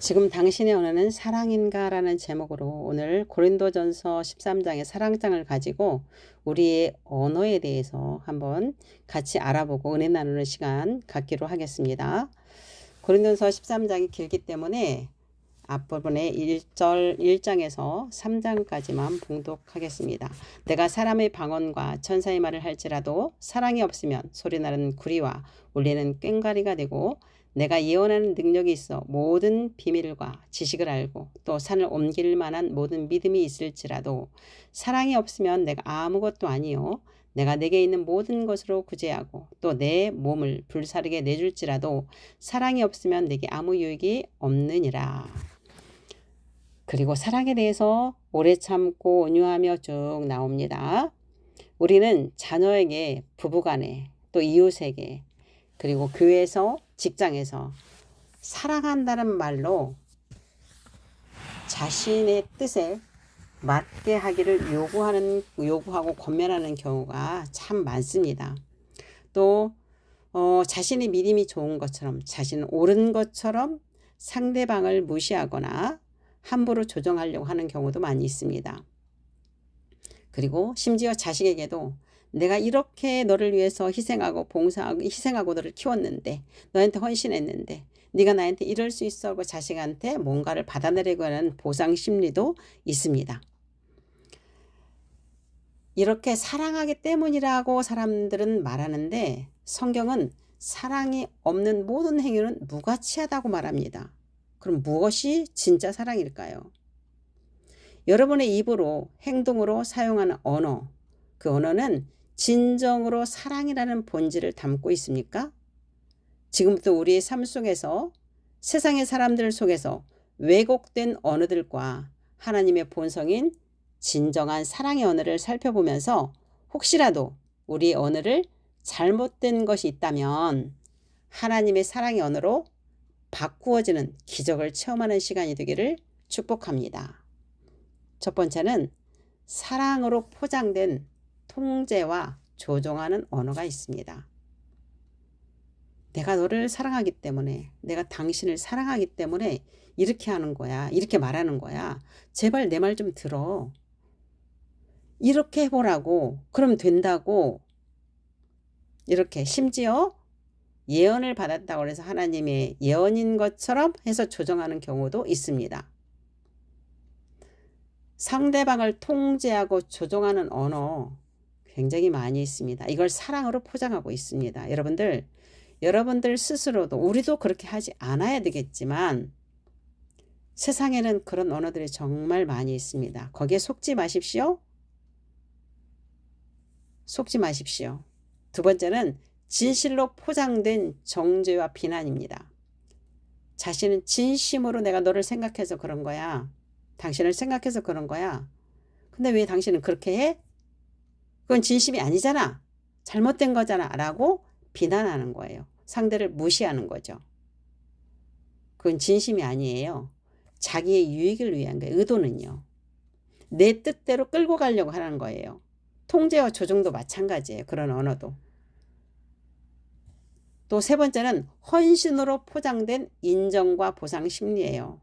지금 당신의 언어는 사랑인가? 라는 제목으로 오늘 고린도전서 13장의 사랑장을 가지고 우리의 언어에 대해서 한번 같이 알아보고 은혜 나누는 시간 갖기로 하겠습니다. 고린도전서 13장이 길기 때문에 앞부분에 1장에서 3장까지만 봉독하겠습니다. 내가 사람의 방언과 천사의 말을 할지라도 사랑이 없으면 소리나는 구리와 울리는 꽹과리가 되고, 내가 예언하는 능력이 있어 모든 비밀과 지식을 알고 또 산을 옮길 만한 모든 믿음이 있을지라도 사랑이 없으면 내가 아무것도 아니요 내가 내게 있는 모든 것으로 구제하고 또 내 몸을 불사르게 내줄지라도 사랑이 없으면 내게 아무 유익이 없느니라. 그리고 사랑에 대해서 오래 참고 온유하며 쭉 나옵니다. 우리는 자녀에게, 부부간에, 또 이웃에게, 그리고 교회에서, 직장에서 사랑한다는 말로 자신의 뜻에 맞게 하기를 요구하고 권면하는 경우가 참 많습니다. 또 자신의 믿음이 좋은 것처럼, 자신은 옳은 것처럼 상대방을 무시하거나 함부로 조정하려고 하는 경우도 많이 있습니다. 그리고 심지어 자식에게도 내가 이렇게 너를 위해서 희생하고 너를 키웠는데, 너한테 헌신했는데 네가 나한테 이럴 수 있어 하고 자식한테 뭔가를 받아내려고 하는 보상 심리도 있습니다. 이렇게 사랑하기 때문이라고 사람들은 말하는데, 성경은 사랑이 없는 모든 행위는 무가치하다고 말합니다. 그럼 무엇이 진짜 사랑일까요? 여러분의 입으로, 행동으로 사용하는 언어, 그 언어는 진정으로 사랑이라는 본질을 담고 있습니까? 지금부터 우리의 삶 속에서, 세상의 사람들 속에서 왜곡된 언어들과 하나님의 본성인 진정한 사랑의 언어를 살펴보면서 혹시라도 우리의 언어를 잘못된 것이 있다면 하나님의 사랑의 언어로 바꾸어지는 기적을 체험하는 시간이 되기를 축복합니다. 첫 번째는 사랑으로 포장된 통제와 조종하는 언어가 있습니다. 내가 너를 사랑하기 때문에, 내가 당신을 사랑하기 때문에 이렇게 하는 거야, 이렇게 말하는 거야. 제발 내 말 좀 들어. 이렇게 해보라고. 그럼 된다고. 이렇게 심지어 예언을 받았다고 해서 하나님의 예언인 것처럼 해서 조정하는 경우도 있습니다. 상대방을 통제하고 조종하는 언어 굉장히 많이 있습니다. 이걸 사랑으로 포장하고 있습니다. 여러분들 스스로도, 우리도 그렇게 하지 않아야 되겠지만 세상에는 그런 언어들이 정말 많이 있습니다. 거기에 속지 마십시오. 속지 마십시오. 두 번째는 진실로 포장된 정죄와 비난입니다. 자신은 진심으로 내가 너를 생각해서 그런 거야. 당신을 생각해서 그런 거야. 근데 왜 당신은 그렇게 해? 그건 진심이 아니잖아. 잘못된 거잖아. 라고 비난하는 거예요. 상대를 무시하는 거죠. 그건 진심이 아니에요. 자기의 유익을 위한 거예요. 의도는요. 내 뜻대로 끌고 가려고 하는 거예요. 통제와 조종도 마찬가지예요. 그런 언어도. 또 세 번째는 헌신으로 포장된 인정과 보상 심리예요.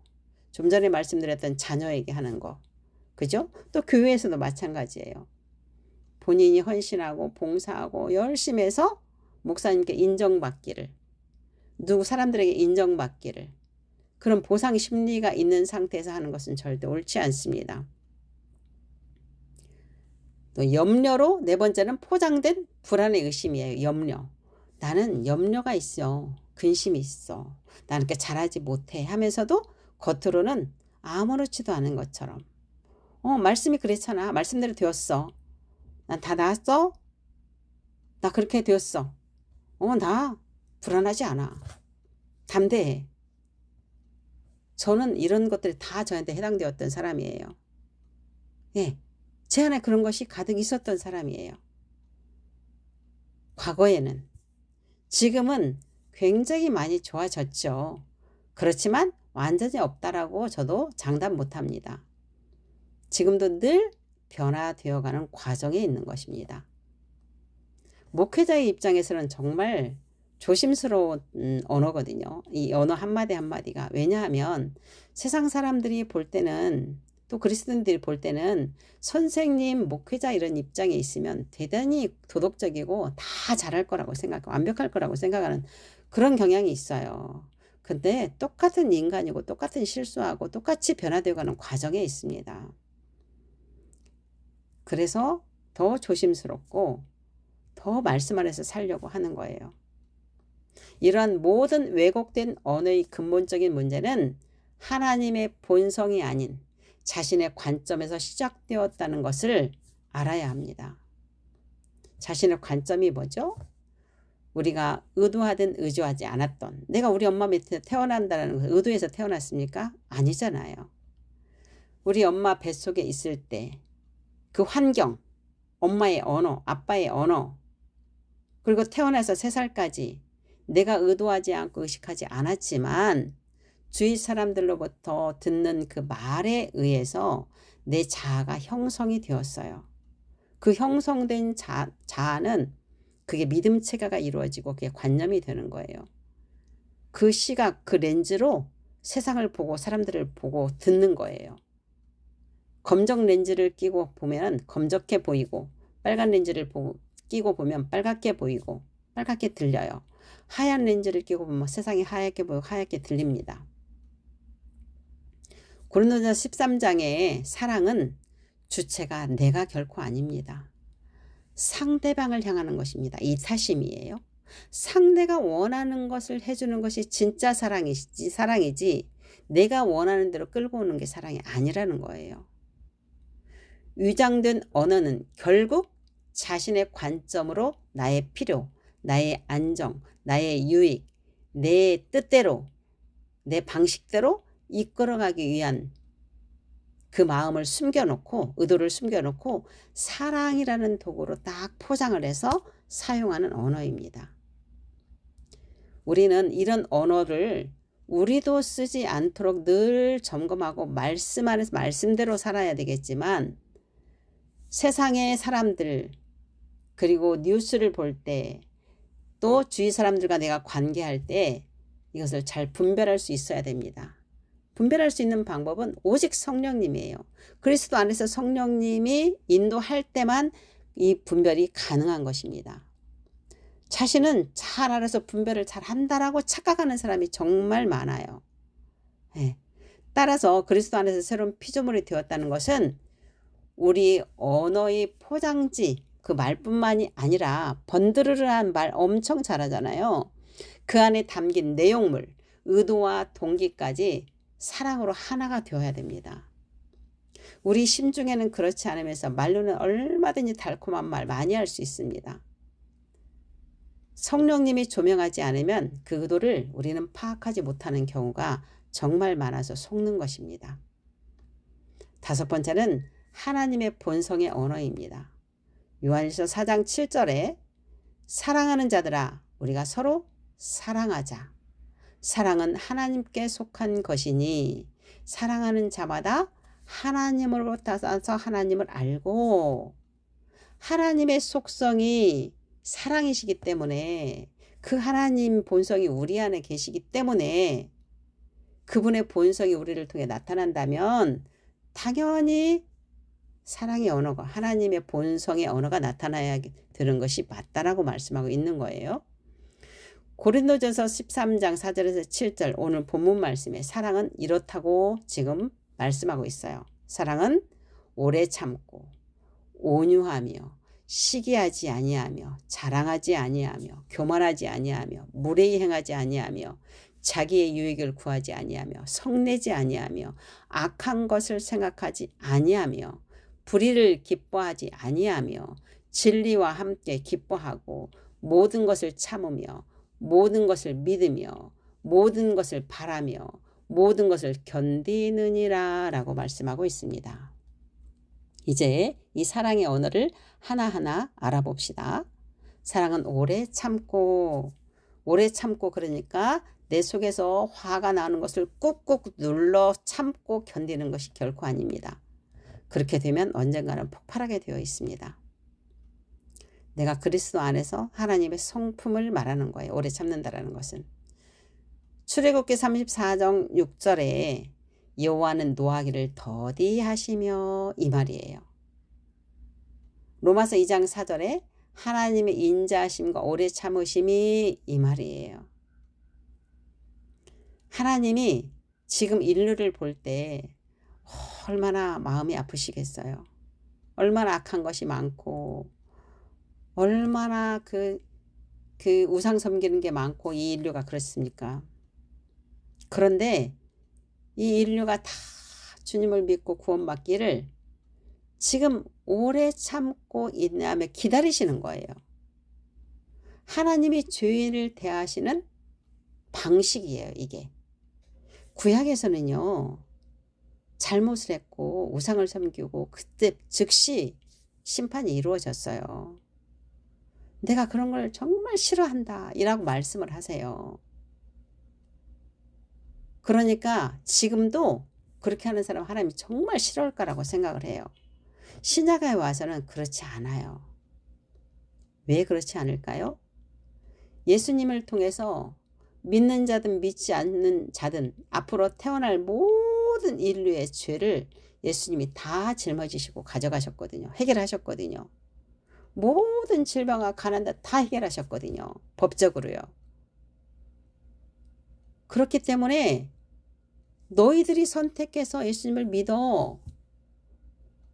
좀 전에 말씀드렸던 자녀에게 하는 거. 그죠? 또 교회에서도 마찬가지예요. 본인이 헌신하고 봉사하고 열심히 해서 목사님께 인정받기를, 누구 사람들에게 인정받기를, 그런 보상 심리가 있는 상태에서 하는 것은 절대 옳지 않습니다. 또 염려로, 네 번째는 포장된 불안의 의심이에요. 염려. 나는 염려가 있어. 근심이 있어. 나는 이렇게 잘하지 못해 하면서도 겉으로는 아무렇지도 않은 것처럼. 말씀이 그랬잖아. 말씀대로 되었어. 난 다 나았어? 나 그렇게 되었어. 나 불안하지 않아. 담대해. 저는 이런 것들이 다 저한테 해당되었던 사람이에요. 예, 제 안에 그런 것이 가득 있었던 사람이에요. 과거에는. 지금은 굉장히 많이 좋아졌죠. 그렇지만 완전히 없다라고 저도 장담 못합니다. 지금도 늘 변화되어가는 과정에 있는 것입니다. 목회자의 입장에서는 정말 조심스러운 언어거든요. 이 언어 한마디 한마디가. 왜냐하면 세상 사람들이 볼 때는, 또 그리스도인들이 볼 때는 선생님, 목회자 이런 입장에 있으면 대단히 도덕적이고 다 잘할 거라고 생각하고 완벽할 거라고 생각하는 그런 경향이 있어요. 근데 똑같은 인간이고 똑같은 실수하고 똑같이 변화되어 가는 과정에 있습니다. 그래서 더 조심스럽고 더 말씀 안에서 살려고 하는 거예요. 이러한 모든 왜곡된 언어의 근본적인 문제는 하나님의 본성이 아닌 자신의 관점에서 시작되었다는 것을 알아야 합니다. 자신의 관점이 뭐죠? 우리가 의도하든 의도하지 않았던, 내가 우리 엄마 밑에 태어난다는 것을 의도해서 태어났습니까? 아니잖아요. 우리 엄마 뱃속에 있을 때 그 환경, 엄마의 언어, 아빠의 언어, 그리고 태어나서 3살까지 내가 의도하지 않고 의식하지 않았지만 주위 사람들로부터 듣는 그 말에 의해서 내 자아가 형성이 되었어요. 그 형성된 자아는 그게 믿음 체계가 이루어지고 그게 관념이 되는 거예요. 그 시각, 그 렌즈로 세상을 보고 사람들을 보고 듣는 거예요. 검정 렌즈를 끼고 보면 검적해 보이고, 빨간 렌즈를 끼고 보면 빨갛게 보이고 빨갛게 들려요. 하얀 렌즈를 끼고 보면 세상이 하얗게 보이고 하얗게 들립니다. 고린도전서 13장의 사랑은 주체가 내가 결코 아닙니다. 상대방을 향하는 것입니다. 이타심이에요. 상대가 원하는 것을 해주는 것이 진짜 사랑이지 내가 원하는 대로 끌고 오는 게 사랑이 아니라는 거예요. 위장된 언어는 결국 자신의 관점으로 나의 필요, 나의 안정, 나의 유익, 내 뜻대로, 내 방식대로 이끌어가기 위한 그 마음을 숨겨놓고, 의도를 숨겨놓고 사랑이라는 도구로 딱 포장을 해서 사용하는 언어입니다. 우리는 이런 언어를 우리도 쓰지 않도록 늘 점검하고 말씀 안에서 말씀대로 살아야 되겠지만, 세상의 사람들 그리고 뉴스를 볼 때, 또 주위 사람들과 내가 관계할 때 이것을 잘 분별할 수 있어야 됩니다. 분별할 수 있는 방법은 오직 성령님이에요. 그리스도 안에서 성령님이 인도할 때만 이 분별이 가능한 것입니다. 자신은 잘 알아서 분별을 잘 한다라고 착각하는 사람이 정말 많아요. 네. 따라서 그리스도 안에서 새로운 피조물이 되었다는 것은 우리 언어의 포장지, 그 말뿐만이 아니라 번드르르한 말 엄청 잘하잖아요. 그 안에 담긴 내용물, 의도와 동기까지 사랑으로 하나가 되어야 됩니다. 우리 심중에는 그렇지 않으면서 말로는 얼마든지 달콤한 말 많이 할 수 있습니다. 성령님이 조명하지 않으면 그 의도를 우리는 파악하지 못하는 경우가 정말 많아서 속는 것입니다. 5번째는 하나님의 본성의 언어입니다. 요한일서 4장 7절에 사랑하는 자들아 우리가 서로 사랑하자. 사랑은 하나님께 속한 것이니 사랑하는 자마다 하나님으로부터 하나님을 알고, 하나님의 속성이 사랑이시기 때문에 그 하나님 본성이 우리 안에 계시기 때문에 그분의 본성이 우리를 통해 나타난다면 당연히 사랑의 언어가, 하나님의 본성의 언어가 나타나야 되는 것이 맞다라고 말씀하고 있는 거예요. 고린도전서 13장 4절에서 7절 오늘 본문 말씀에 사랑은 이렇다고 지금 말씀하고 있어요. 사랑은 오래 참고 온유하며 시기하지 아니하며 자랑하지 아니하며 교만하지 아니하며 무례히 행하지 아니하며 자기의 유익을 구하지 아니하며 성내지 아니하며 악한 것을 생각하지 아니하며 불의를 기뻐하지 아니하며 진리와 함께 기뻐하고 모든 것을 참으며 모든 것을 믿으며 모든 것을 바라며 모든 것을 견디느니라 라고 말씀하고 있습니다. 이제 이 사랑의 언어를 하나하나 알아봅시다. 사랑은 오래 참고 그러니까 내 속에서 화가 나는 것을 꾹꾹 눌러 참고 견디는 것이 결코 아닙니다. 그렇게 되면 언젠가는 폭발하게 되어 있습니다. 내가 그리스도 안에서 하나님의 성품을 말하는 거예요. 오래 참는다라는 것은. 출애굽기 34장 6절에 여호와는 노하기를 더디하시며 이 말이에요. 로마서 2장 4절에 하나님의 인자하심과 오래 참으심이 이 말이에요. 하나님이 지금 인류를 볼 때 얼마나 마음이 아프시겠어요. 얼마나 악한 것이 많고 얼마나 그 우상 섬기는 게 많고 이 인류가 그렇습니까? 그런데 이 인류가 다 주님을 믿고 구원받기를 지금 오래 참고 인내하며 기다리시는 거예요. 하나님이 죄인을 대하시는 방식이에요, 이게. 구약에서는요, 잘못을 했고 우상을 섬기고 그때 즉시 심판이 이루어졌어요. 내가 그런 걸 정말 싫어한다 이라고 말씀을 하세요. 그러니까 지금도 그렇게 하는 사람 하나님이 정말 싫어할 거라고 생각을 해요. 신약에 와서는 그렇지 않아요. 왜 그렇지 않을까요? 예수님을 통해서 믿는 자든 믿지 않는 자든 앞으로 태어날 모든 인류의 죄를 예수님이 다 짊어지시고 가져가셨거든요. 해결하셨거든요. 모든 질병과 가난도 다 해결하셨거든요. 법적으로요. 그렇기 때문에 너희들이 선택해서 예수님을 믿어.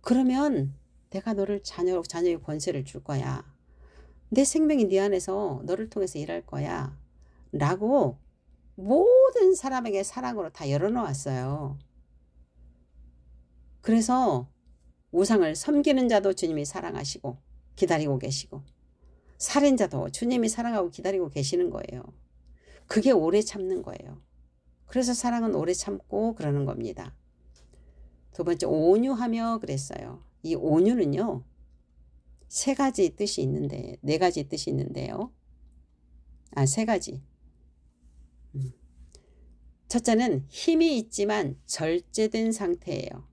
그러면 내가 너를 자녀의 권세를 줄 거야. 내 생명이 네 안에서 너를 통해서 일할 거야. 라고 모든 사람에게 사랑으로 다 열어놓았어요. 그래서 우상을 섬기는 자도 주님이 사랑하시고 기다리고 계시고 살인자도 주님이 사랑하고 기다리고 계시는 거예요. 그게 오래 참는 거예요. 그래서 사랑은 오래 참고 그러는 겁니다. 두 번째, 온유하며 그랬어요. 이 온유는요, 세 가지 뜻이 있는데, 네 가지 뜻이 있는데요. 세 가지. 첫째는 힘이 있지만 절제된 상태예요.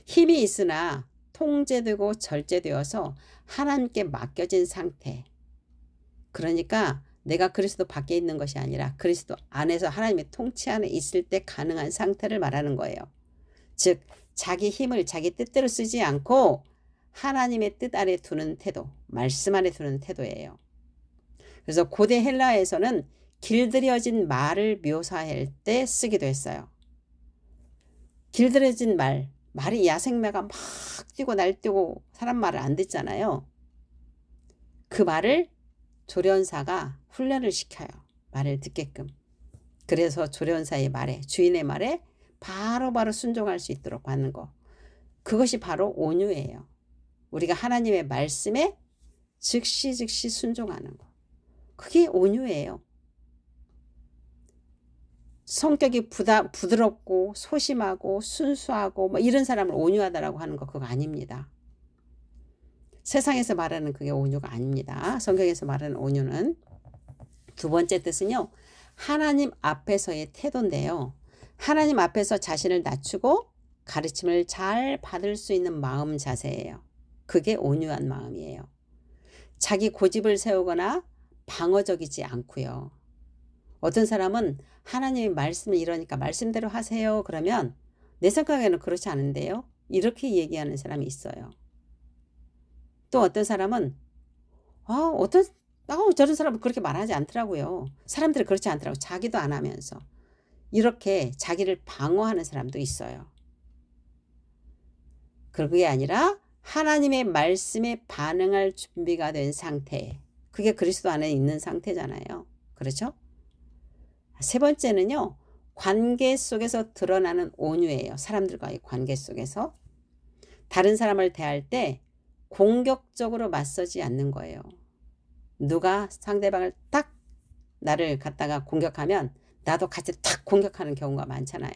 힘이 있으나 통제되고 절제되어서 하나님께 맡겨진 상태. 그러니까 내가 그리스도 밖에 있는 것이 아니라 그리스도 안에서 하나님의 통치 안에 있을 때 가능한 상태를 말하는 거예요. 즉 자기 힘을 자기 뜻대로 쓰지 않고 하나님의 뜻 아래 두는 태도, 말씀 안에 두는 태도예요. 그래서 고대 헬라에서는 길들여진 말을 묘사할 때 쓰기도 했어요. 길들여진 말이 야생매가 막 뛰고 날뛰고 사람 말을 안 듣잖아요. 그 말을 조련사가 훈련을 시켜요. 말을 듣게끔. 그래서 조련사의 말에, 주인의 말에 바로바로 순종할 수 있도록 하는 거. 그것이 바로 온유예요. 우리가 하나님의 말씀에 즉시 순종하는 거. 그게 온유예요. 성격이 부드럽고 소심하고 순수하고 뭐 이런 사람을 온유하다라고 하는 거 그거 아닙니다. 세상에서 말하는 그게 온유가 아닙니다. 성경에서 말하는 온유는. 두 번째 뜻은요. 하나님 앞에서의 태도인데요. 하나님 앞에서 자신을 낮추고 가르침을 잘 받을 수 있는 마음 자세예요. 그게 온유한 마음이에요. 자기 고집을 세우거나 방어적이지 않고요. 어떤 사람은 하나님의 말씀을 이러니까 말씀대로 하세요. 그러면 내 생각에는 그렇지 않은데요. 이렇게 얘기하는 사람이 있어요. 또 어떤 사람은 저런 사람은 그렇게 말하지 않더라고요. 사람들이 그렇지 않더라고요. 자기도 안 하면서. 이렇게 자기를 방어하는 사람도 있어요. 그게 아니라 하나님의 말씀에 반응할 준비가 된 상태. 그게 그리스도 안에 있는 상태잖아요. 그렇죠? 세 번째는요. 관계 속에서 드러나는 온유예요. 사람들과의 관계 속에서. 다른 사람을 대할 때 공격적으로 맞서지 않는 거예요. 누가 상대방을 딱 나를 갖다가 공격하면 나도 같이 탁 공격하는 경우가 많잖아요.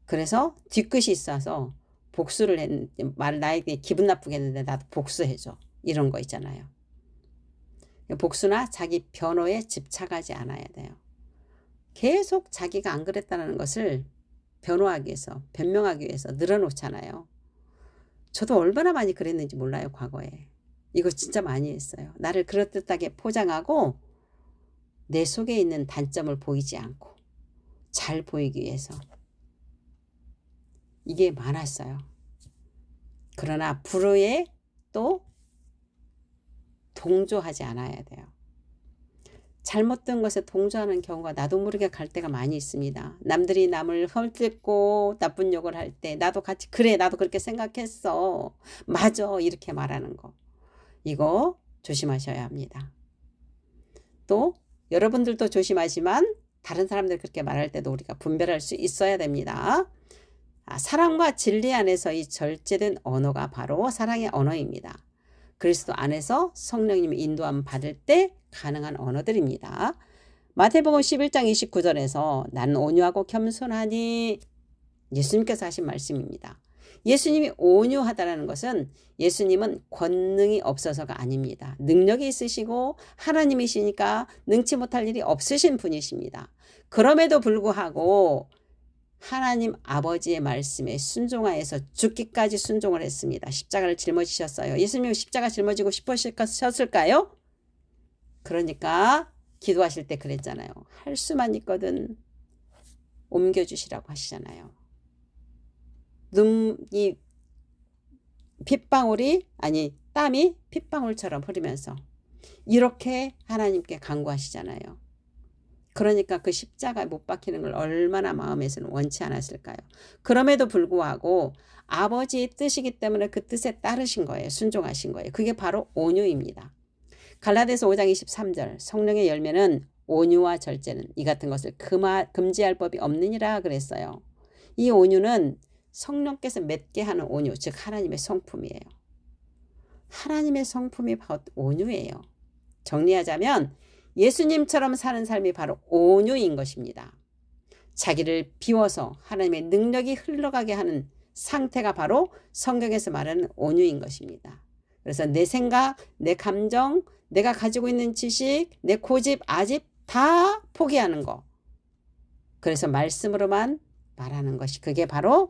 그래서 뒤끝이 있어서 복수를 나에게 기분 나쁘게 했는데 나도 복수해줘. 이런 거 있잖아요. 복수나 자기 변호에 집착하지 않아야 돼요. 계속 자기가 안 그랬다는 것을 변호하기 위해서, 변명하기 위해서 늘어놓잖아요. 저도 얼마나 많이 그랬는지 몰라요, 과거에. 이거 진짜 많이 했어요. 나를 그럴듯하게 포장하고 내 속에 있는 단점을 보이지 않고 잘 보이기 위해서 이게 많았어요. 그러나 불의에 또 동조하지 않아야 돼요. 잘못된 것에 동조하는 경우가 나도 모르게 갈 때가 많이 있습니다. 남들이 남을 헐뜯고 나쁜 욕을 할 때 나도 같이 그래 나도 그렇게 생각했어. 맞아 이렇게 말하는 거. 이거 조심하셔야 합니다. 또 여러분들도 조심하지만 다른 사람들 그렇게 말할 때도 우리가 분별할 수 있어야 됩니다. 사랑과 진리 안에서의 절제된 언어가 바로 사랑의 언어입니다. 그리스도 안에서 성령님의 인도함 받을 때 가능한 언어들입니다. 마태복음 11장 29절에서 나는 온유하고 겸손하니 예수님께서 하신 말씀입니다. 예수님이 온유하다라는 것은 예수님은 권능이 없어서가 아닙니다. 능력이 있으시고 하나님이시니까 능치 못할 일이 없으신 분이십니다. 그럼에도 불구하고 하나님 아버지의 말씀에 순종하여서 죽기까지 순종을 했습니다. 십자가를 짊어지셨어요. 예수님은 십자가 짊어지고 싶으셨을까요? 그러니까 기도하실 때 그랬잖아요. 할 수만 있거든 옮겨주시라고 하시잖아요. 이 땀이 핏방울처럼 흐르면서 이렇게 하나님께 간구하시잖아요. 그러니까 그 십자가에 못 박히는 걸 얼마나 마음에서는 원치 않았을까요? 그럼에도 불구하고 아버지의 뜻이기 때문에 그 뜻에 따르신 거예요. 순종하신 거예요. 그게 바로 온유입니다. 갈라디아서 5장 23절 성령의 열매는 온유와 절제는 이 같은 것을 금지할 법이 없느니라 그랬어요. 이 온유는 성령께서 맺게 하는 온유, 즉 하나님의 성품이에요. 하나님의 성품이 바로 온유예요. 정리하자면 예수님처럼 사는 삶이 바로 온유인 것입니다. 자기를 비워서 하나님의 능력이 흘러가게 하는 상태가 바로 성경에서 말하는 온유인 것입니다. 그래서 내 생각, 내 감정, 내가 가지고 있는 지식, 내 고집, 아집 다 포기하는 거. 그래서 말씀으로만 말하는 것이 그게 바로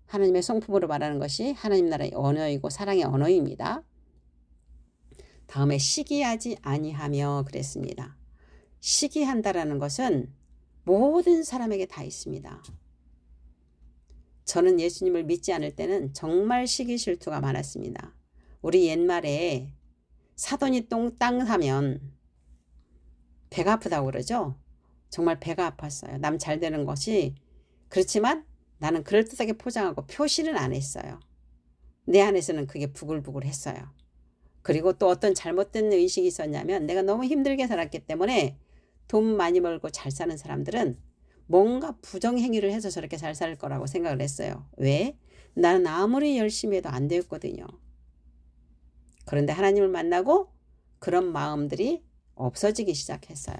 하나님의 성품으로 말하는 것이 하나님 나라의 언어이고 사랑의 언어입니다. 다음에 시기하지 아니하며 그랬습니다. 시기한다라는 것은 모든 사람에게 다 있습니다. 저는 예수님을 믿지 않을 때는 정말 시기 질투가 많았습니다. 우리 옛말에 사돈이 땅 사면 배가 아프다고 그러죠. 정말 배가 아팠어요. 남 잘 되는 것이 그렇지만 나는 그럴듯하게 포장하고 표시는 안 했어요. 내 안에서는 그게 부글부글 했어요. 그리고 또 어떤 잘못된 의식이 있었냐면 내가 너무 힘들게 살았기 때문에 돈 많이 벌고 잘 사는 사람들은 뭔가 부정행위를 해서 저렇게 잘 살 거라고 생각을 했어요. 왜? 나는 아무리 열심히 해도 안 되었거든요. 그런데 하나님을 만나고 그런 마음들이 없어지기 시작했어요.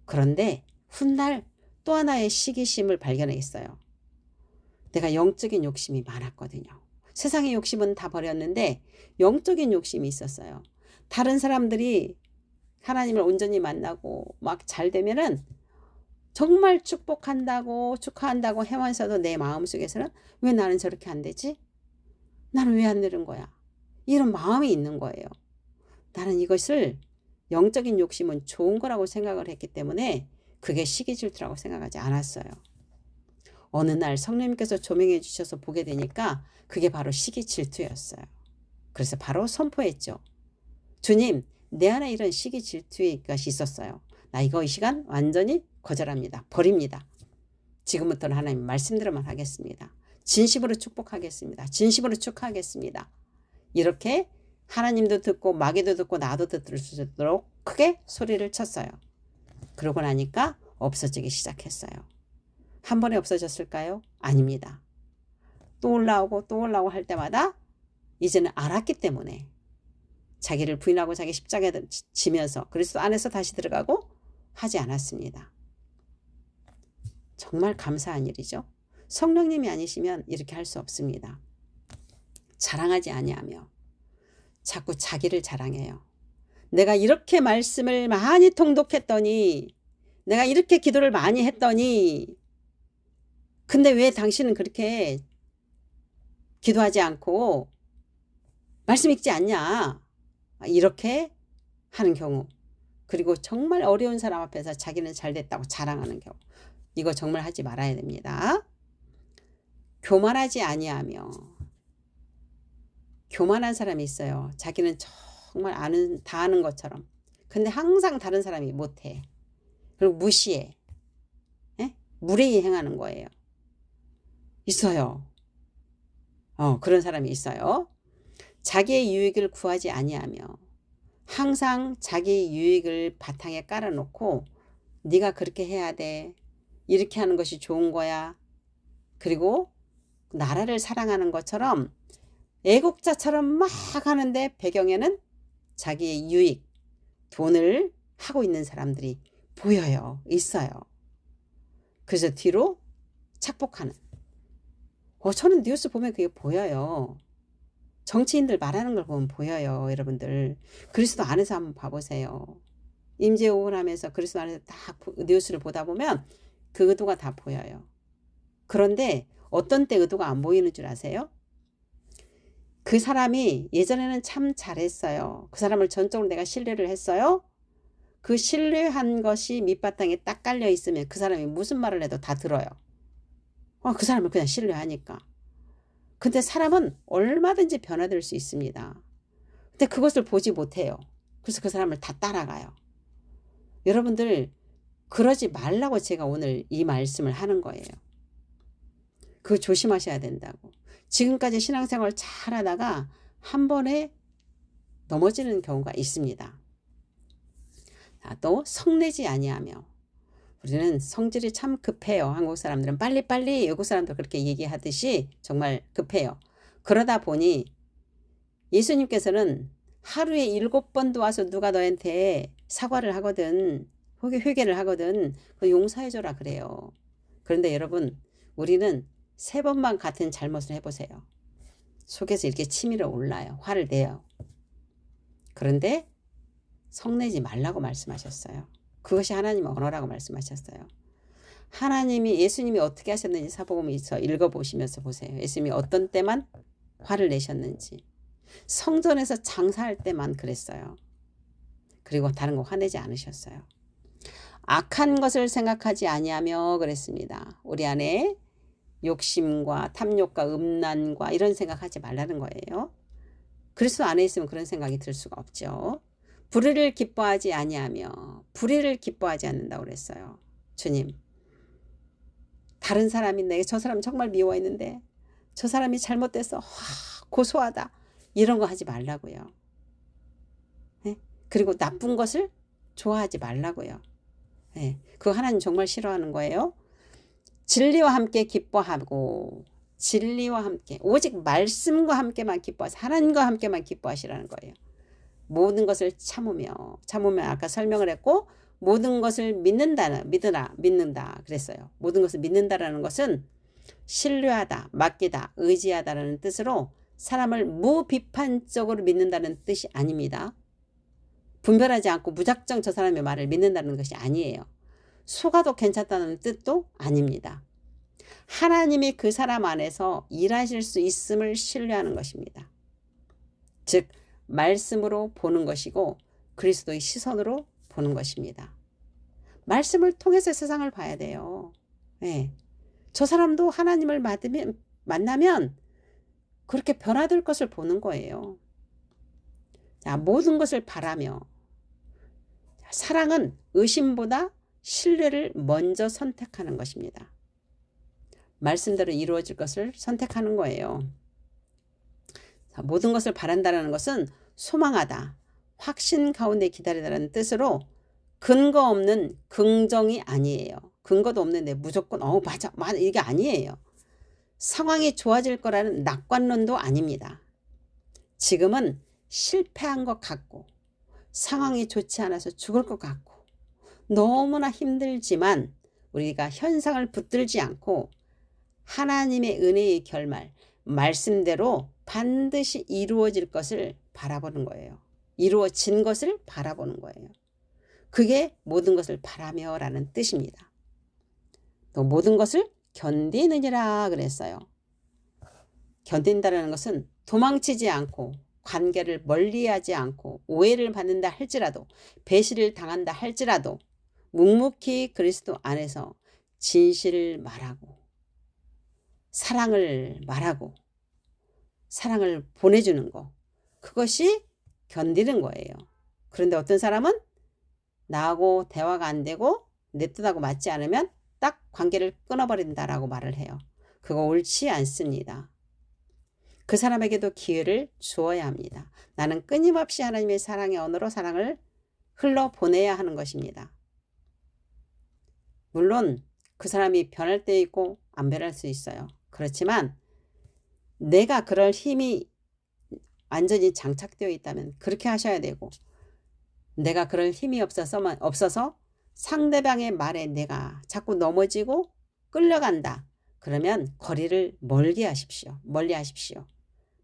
그런데 훗날 또 하나의 시기심을 발견했어요. 내가 영적인 욕심이 많았거든요. 세상의 욕심은 다 버렸는데 영적인 욕심이 있었어요. 다른 사람들이 하나님을 온전히 만나고 막 잘 되면은 정말 축복한다고 축하한다고 해면서도 내 마음속에서는 왜 나는 저렇게 안 되지? 나는 왜 안 되는 거야? 이런 마음이 있는 거예요. 나는 이것을 영적인 욕심은 좋은 거라고 생각을 했기 때문에 그게 시기 질투라고 생각하지 않았어요. 어느 날 성령님께서 조명해 주셔서 보게 되니까 그게 바로 시기 질투였어요. 그래서 바로 선포했죠. 주님, 내 안에 이런 시기 질투의 것이 있었어요. 나 이거 이 시간 완전히 거절합니다. 버립니다. 지금부터는 하나님 말씀대로만 하겠습니다. 진심으로 축복하겠습니다. 진심으로 축하하겠습니다. 이렇게 하나님도 듣고 마귀도 듣고 나도 들을 수 있도록 크게 소리를 쳤어요. 그러고 나니까 없어지기 시작했어요. 한 번에 없어졌을까요? 아닙니다. 또 올라오고 또 올라오고 할 때마다 이제는 알았기 때문에 자기를 부인하고 자기 십자가에 지면서 그리스도 안에서 다시 들어가고 하지 않았습니다. 정말 감사한 일이죠. 성령님이 아니시면 이렇게 할 수 없습니다. 자랑하지 아니하며 자꾸 자기를 자랑해요. 내가 이렇게 말씀을 많이 통독했더니 내가 이렇게 기도를 많이 했더니 근데 왜 당신은 그렇게 기도하지 않고 말씀 읽지 않냐? 이렇게 하는 경우. 그리고 정말 어려운 사람 앞에서 자기는 잘 됐다고 자랑하는 경우. 이거 정말 하지 말아야 됩니다. 교만하지 아니하며. 교만한 사람이 있어요. 자기는 정말 다 아는 것처럼. 근데 항상 다른 사람이 못해. 그리고 무시해. 무례히 행하는 거예요. 있어요. 그런 사람이 있어요. 자기의 유익을 구하지 아니하며 항상 자기 유익을 바탕에 깔아놓고 네가 그렇게 해야 돼. 이렇게 하는 것이 좋은 거야. 그리고 나라를 사랑하는 것처럼 애국자처럼 막 하는데 배경에는 자기의 유익, 돈을 하고 있는 사람들이 보여요. 있어요. 그래서 뒤로 착복하는. 저는 뉴스 보면 그게 보여요. 정치인들 말하는 걸 보면 보여요. 여러분들. 그리스도 안에서 한번 봐보세요. 임재호흡 하면서 그리스도 안에서 딱 뉴스를 보다 보면 그 의도가 다 보여요. 그런데 어떤 때 의도가 안 보이는 줄 아세요? 그 사람이 예전에는 참 잘했어요. 그 사람을 전적으로 내가 신뢰를 했어요. 그 신뢰한 것이 밑바탕에 딱 깔려 있으면 그 사람이 무슨 말을 해도 다 들어요. 그 사람을 그냥 신뢰하니까. 근데 사람은 얼마든지 변화될 수 있습니다. 근데 그것을 보지 못해요. 그래서 그 사람을 다 따라가요. 여러분들 그러지 말라고 제가 오늘 이 말씀을 하는 거예요. 그거 조심하셔야 된다고. 지금까지 신앙생활 잘 하다가 한 번에 넘어지는 경우가 있습니다. 또 성내지 아니하며. 우리는 성질이 참 급해요. 한국 사람들은 빨리빨리 외국 사람들 그렇게 얘기하듯이 정말 급해요. 그러다 보니 예수님께서는 하루에 7번도 와서 누가 너한테 사과를 하거든 회개를 하거든 용서해줘라 그래요. 그런데 여러분 우리는 3번만 같은 잘못을 해보세요. 속에서 이렇게 치밀어 올라요. 화를 내요. 그런데 성내지 말라고 말씀하셨어요. 그것이 하나님의 언어라고 말씀하셨어요. 하나님이 예수님이 어떻게 하셨는지 사복음에서 읽어보시면서 보세요. 예수님이 어떤 때만 화를 내셨는지. 성전에서 장사할 때만 그랬어요. 그리고 다른 거 화내지 않으셨어요. 악한 것을 생각하지 아니하며 그랬습니다. 우리 안에 욕심과 탐욕과 음란과 이런 생각하지 말라는 거예요. 그리스도 안에 있으면 그런 생각이 들 수가 없죠. 불의를 기뻐하지 아니하며 불의를 기뻐하지 않는다고 그랬어요. 주님 다른 사람이 내게 저 사람 정말 미워했는데 저 사람이 잘못돼서 고소하다 이런 거 하지 말라고요. 네? 그리고 나쁜 것을 좋아하지 말라고요. 네. 그거 하나님 정말 싫어하는 거예요. 진리와 함께 기뻐하고 진리와 함께 오직 말씀과 함께만 기뻐하세요. 하나님과 함께만 기뻐하시라는 거예요. 모든 것을 참으면 아까 설명을 했고 모든 것을 믿는다 그랬어요. 모든 것을 믿는다라는 것은 신뢰하다, 맡기다, 의지하다라는 뜻으로 사람을 무비판적으로 믿는다는 뜻이 아닙니다. 분별하지 않고 무작정 저 사람의 말을 믿는다는 것이 아니에요. 속아도 괜찮다는 뜻도 아닙니다. 하나님이 그 사람 안에서 일하실 수 있음을 신뢰하는 것입니다. 즉 말씀으로 보는 것이고 그리스도의 시선으로 보는 것입니다. 말씀을 통해서 세상을 봐야 돼요. 네. 저 사람도 하나님을 만나면 그렇게 변화될 것을 보는 거예요. 자, 모든 것을 바라며 사랑은 의심보다 신뢰를 먼저 선택하는 것입니다. 말씀대로 이루어질 것을 선택하는 거예요. 자, 모든 것을 바란다는 것은 소망하다, 확신 가운데 기다리다라는 뜻으로 근거 없는 긍정이 아니에요. 근거도 없는데 무조건 맞아 이게 아니에요. 상황이 좋아질 거라는 낙관론도 아닙니다. 지금은 실패한 것 같고 상황이 좋지 않아서 죽을 것 같고 너무나 힘들지만 우리가 현상을 붙들지 않고 하나님의 은혜의 결말, 말씀대로 반드시 이루어질 것을 바라보는 거예요. 이루어진 것을 바라보는 거예요. 그게 모든 것을 바라며 라는 뜻입니다. 또 모든 것을 견디느니라 그랬어요. 견딘다라는 것은 도망치지 않고 관계를 멀리하지 않고 오해를 받는다 할지라도 배신을 당한다 할지라도 묵묵히 그리스도 안에서 진실을 말하고 사랑을 말하고 사랑을 보내주는 거, 그것이 견디는 거예요. 그런데 어떤 사람은 나하고 대화가 안 되고 내 뜻하고 맞지 않으면 딱 관계를 끊어버린다라고 말을 해요. 그거 옳지 않습니다. 그 사람에게도 기회를 주어야 합니다. 나는 끊임없이 하나님의 사랑의 언어로 사랑을 흘러보내야 하는 것입니다. 물론 그 사람이 변할 때 있고 안 변할 수 있어요. 그렇지만 내가 그럴 힘이 완전히 장착되어 있다면 그렇게 하셔야 되고, 내가 그럴 힘이 없어서 상대방의 말에 내가 자꾸 넘어지고 끌려간다. 그러면 거리를 멀리 하십시오.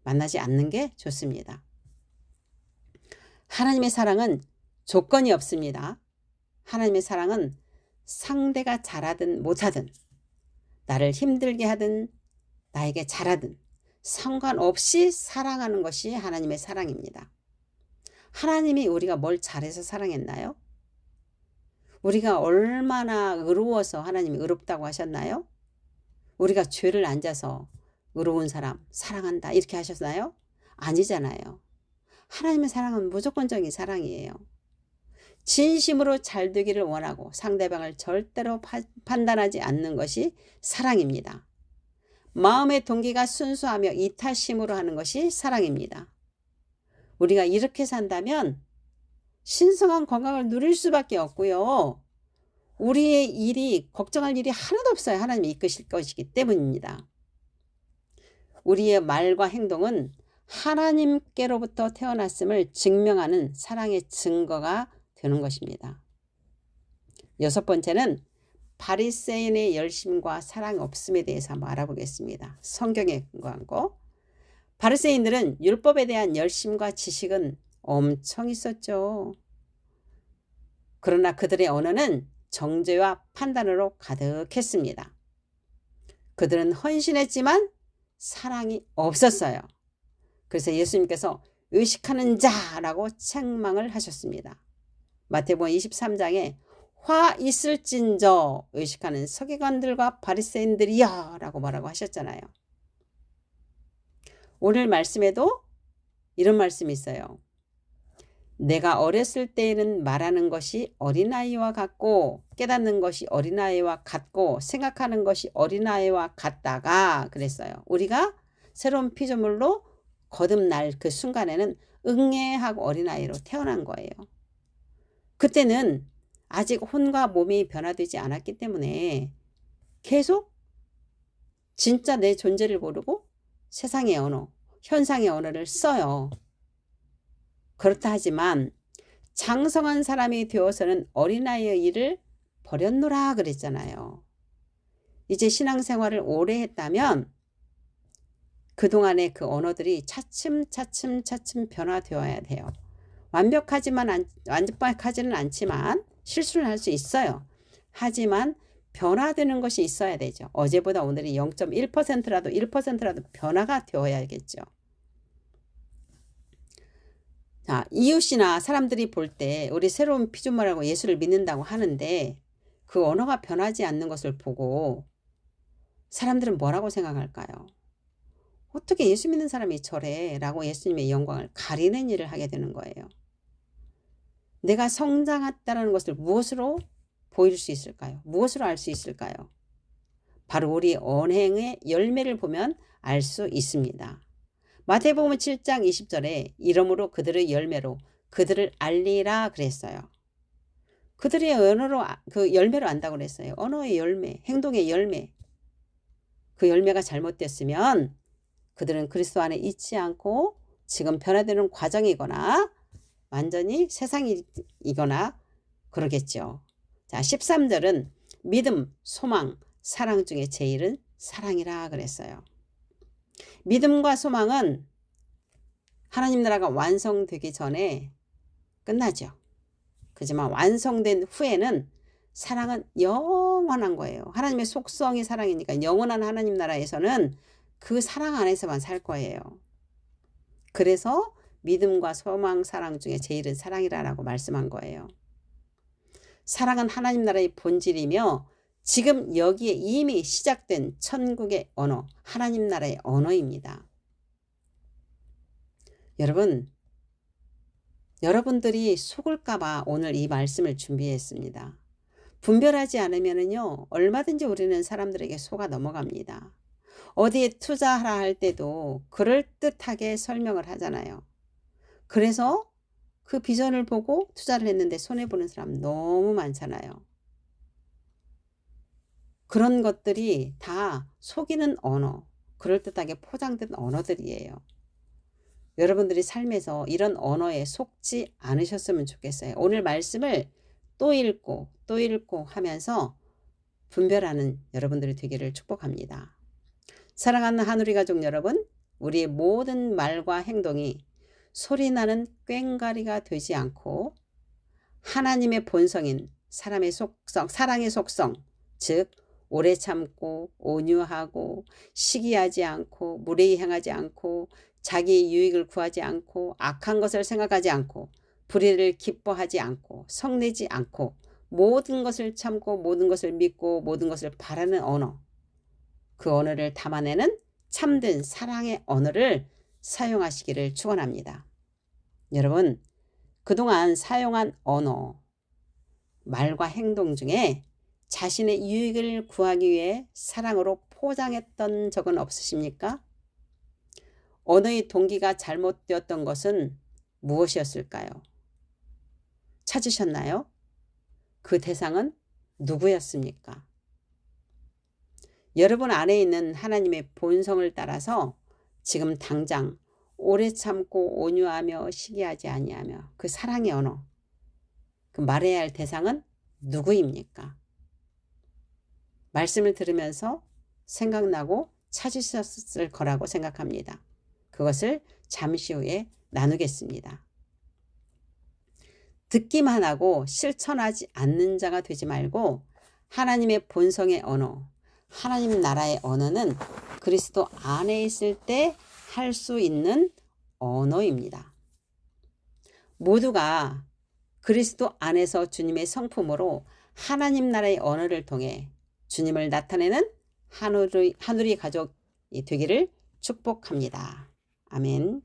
만나지 않는 게 좋습니다. 하나님의 사랑은 조건이 없습니다. 하나님의 사랑은 상대가 잘하든 못하든, 나를 힘들게 하든 나에게 잘하든 상관없이 사랑하는 것이 하나님의 사랑입니다. 하나님이 우리가 뭘 잘해서 사랑했나요? 우리가 얼마나 의로워서 하나님이 의롭다고 하셨나요? 우리가 죄를 안 져서 의로운 사람 사랑한다 이렇게 하셨나요? 아니잖아요. 하나님의 사랑은 무조건적인 사랑이에요. 진심으로 잘 되기를 원하고 상대방을 절대로 판단하지 않는 것이 사랑입니다. 마음의 동기가 순수하며 이타심으로 하는 것이 사랑입니다. 우리가 이렇게 산다면 신성한 건강을 누릴 수밖에 없고요. 우리의 일이 걱정할 일이 하나도 없어요. 하나님이 이끄실 것이기 때문입니다. 우리의 말과 행동은 하나님께로부터 태어났음을 증명하는 사랑의 증거가 되는 것입니다. 6번째는 바리새인의 열심과 사랑이 없음에 대해서 한번 알아보겠습니다. 성경에 근거한 거. 바리새인들은 율법에 대한 열심과 지식은 엄청 있었죠. 그러나 그들의 언어는 정죄와 판단으로 가득했습니다. 그들은 헌신했지만 사랑이 없었어요. 그래서 예수님께서 의식하는 자라고 책망을 하셨습니다. 마태복음 23장에 화 있을진저 의식하는 서기관들과 바리새인들이여 라고 뭐라고 하셨잖아요. 오늘 말씀에도 이런 말씀이 있어요. 내가 어렸을 때에는 말하는 것이 어린아이와 같고 깨닫는 것이 어린아이와 같고 생각하는 것이 어린아이와 같다가 그랬어요. 우리가 새로운 피조물로 거듭날 그 순간에는 응애하고 어린아이로 태어난 거예요. 그때는 아직 혼과 몸이 변화되지 않았기 때문에 계속 진짜 내 존재를 모르고 세상의 언어, 현상의 언어를 써요. 그렇다 하지만 장성한 사람이 되어서는 어린아이의 일을 버렸노라 그랬잖아요. 이제 신앙생활을 오래 했다면 그동안의 그 언어들이 차츰 변화되어야 돼요. 완벽하지는 않지만 실수를 할 수 있어요. 하지만 변화되는 것이 있어야 되죠. 어제보다 오늘이 0.1%라도 1%라도 변화가 되어야겠죠. 자, 이웃이나 사람들이 볼 때 우리 새로운 피조물하고 예수를 믿는다고 하는데 그 언어가 변하지 않는 것을 보고 사람들은 뭐라고 생각할까요? 어떻게 예수 믿는 사람이 저래? 라고 예수님의 영광을 가리는 일을 하게 되는 거예요. 내가 성장했다는 것을 무엇으로 보일 수 있을까요? 무엇으로 알 수 있을까요? 바로 우리 언행의 열매를 보면 알 수 있습니다. 마태복음 7장 20절에 이러므로 그들의 열매로 그들을 알리라 그랬어요. 그들의 언어로 그 열매로 안다고 그랬어요. 언어의 열매, 행동의 열매. 그 열매가 잘못됐으면 그들은 그리스도 안에 있지 않고 지금 변화되는 과정이거나 완전히 세상이거나 그러겠죠. 자, 13절은 믿음, 소망, 사랑 중에 제일은 사랑이라 그랬어요. 믿음과 소망은 하나님 나라가 완성되기 전에 끝나죠. 그렇지만 완성된 후에는 사랑은 영원한 거예요. 하나님의 속성이 사랑이니까 영원한 하나님 나라에서는 그 사랑 안에서만 살 거예요. 그래서 믿음과 소망, 사랑 중에 제일은 사랑이라고 말씀한 거예요. 사랑은 하나님 나라의 본질이며 지금 여기에 이미 시작된 천국의 언어, 하나님 나라의 언어입니다. 여러분들이 속을까봐 오늘 이 말씀을 준비했습니다. 분별하지 않으면요, 얼마든지 우리는 사람들에게 속아 넘어갑니다. 어디에 투자하라 할 때도 그럴듯하게 설명을 하잖아요. 그래서 그 비전을 보고 투자를 했는데 손해보는 사람 너무 많잖아요. 그런 것들이 다 속이는 언어, 그럴듯하게 포장된 언어들이에요. 여러분들이 삶에서 이런 언어에 속지 않으셨으면 좋겠어요. 오늘 말씀을 또 읽고 또 읽고 하면서 분별하는 여러분들이 되기를 축복합니다. 사랑하는 하누리 가족 여러분, 우리의 모든 말과 행동이 소리나는 꽹과리가 되지 않고 하나님의 본성인 사람의 속성, 사랑의 속성, 즉 오래 참고 온유하고 시기하지 않고 무례히 행하지 않고 자기 유익을 구하지 않고 악한 것을 생각하지 않고 불의를 기뻐하지 않고 성내지 않고 모든 것을 참고 모든 것을 믿고 모든 것을 바라는 언어, 그 언어를 담아내는 참된 사랑의 언어를 사용하시기를 축원합니다. 여러분, 그동안 사용한 언어, 말과 행동 중에 자신의 유익을 구하기 위해 사랑으로 포장했던 적은 없으십니까? 언어의 동기가 잘못되었던 것은 무엇이었을까요? 찾으셨나요? 그 대상은 누구였습니까? 여러분 안에 있는 하나님의 본성을 따라서 지금 당장 오래 참고 온유하며 시기하지 아니하며 그 사랑의 언어, 그 말해야 할 대상은 누구입니까? 말씀을 들으면서 생각나고 찾으셨을 거라고 생각합니다. 그것을 잠시 후에 나누겠습니다. 듣기만 하고 실천하지 않는 자가 되지 말고 하나님의 본성의 언어, 하나님 나라의 언어는 그리스도 안에 있을 때 할 수 있는 언어입니다. 모두가 그리스도 안에서 주님의 성품으로 하나님 나라의 언어를 통해 주님을 나타내는 하누리 가족이 되기를 축복합니다. 아멘.